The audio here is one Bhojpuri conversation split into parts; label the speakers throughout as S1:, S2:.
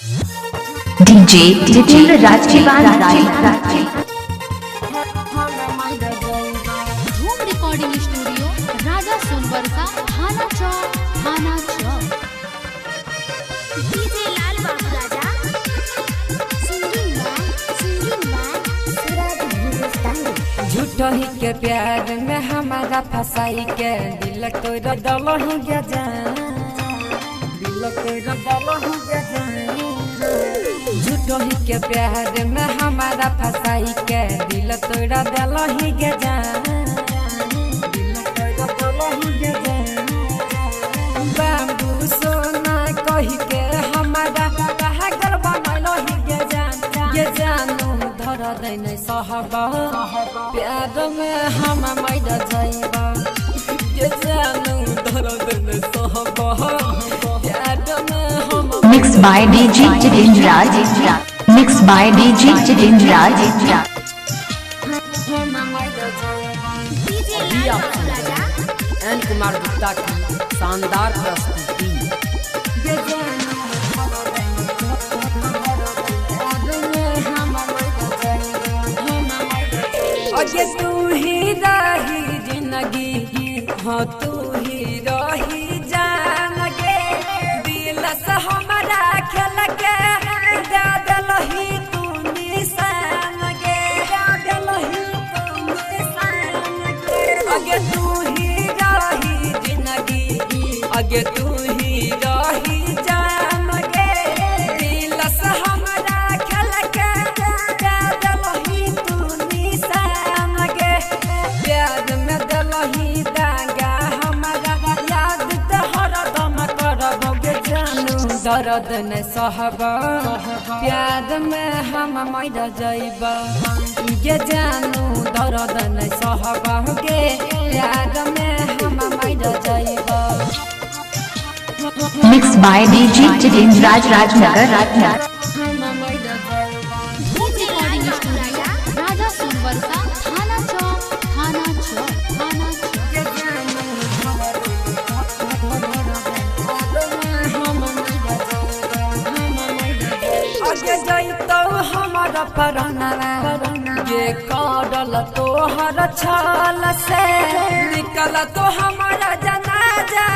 S1: DJ Little Rajkiban
S2: धूम रिकॉर्डिंग स्टूडियो राजा सोनबरसा थाना चौक थाना चौक।
S3: डीजे लाल बाबू राजा सिंगिंग मैन सूरज हिंदुस्तानी।
S4: झूठो ही के प्यार में हमारा फसाई के दिल को रदलो ही गया दिल को रदलो ही गया। झूठो ही के प्यार में हमारा फसाई के दिल को रदलो ही गया दिल को रदलो ही गया। बाबू सोना कही के हमारा पागल बनलो ही गया ये जानू धर दैन सहबा प्यार में हम मैड जाइबा ये जानू धर दैन सहबा प्यार में हम
S1: Mixed by DJ Jitendra Raj. Mixed by DJ Jitendra Raj.
S4: हम मैड जाइबा।
S3: डीजे
S4: अभी
S3: लाल
S4: आप
S3: बाबू राजा
S4: एन कुमार गुप्ता की शानदार प्रस्तुति। ये जानू धर दैन अगे तू ही रही जिंदगी हाँ तू ही रही जान गे दिल से हमारा खेल के दिल ही तू निशान गे दिल ही तू निशान गे। अगे तू ही रही जिंदगी अगे तू ही रही जान गे दिल से हमारा खेल के दिल ही तू निशान गे। प्यार में दिल ही दागा हमारा याद तो हरदम करबोगे जानू दर्द न सहबा प्यार में हम मर जाइबा ये जानू दर्द न सहबा गे प्यार में हम मर जाइबा।
S1: Mixed by DJ Jitendra Raj Rajnagar.
S4: हम मर जाइबा।
S2: धूम रिकॉर्डिंग स्टूडियो राजा सोनबरसा थाना चौक थाना चौक थाना चौक।
S4: अगे जैतो हमारा परनवा ये काडल तोहर छाल से निकल तो हमारा जनाजा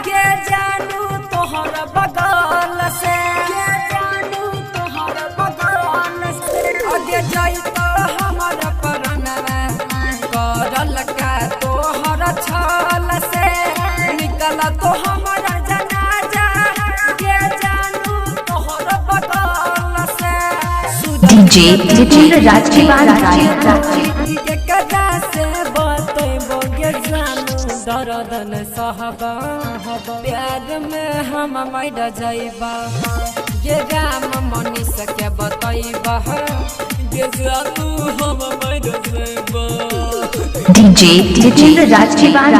S4: ये जानू तोहर बगल से ये जानू तोहर बगल से। अगे जैतो हमारा परनवा काडल का तोहर छाल से निकल तो हमारा जनाजा ये जानू तोहर बगल से।
S1: DJ Jitendra Rajkiban
S4: के कदा से बतेबो गे जानू दर्द न सहबा प्यार में हम मैड जाइबा ये राम मनीष के बतैबा ये जानू हम मैड जाइबा।
S1: DJ Jitendra Rajkiban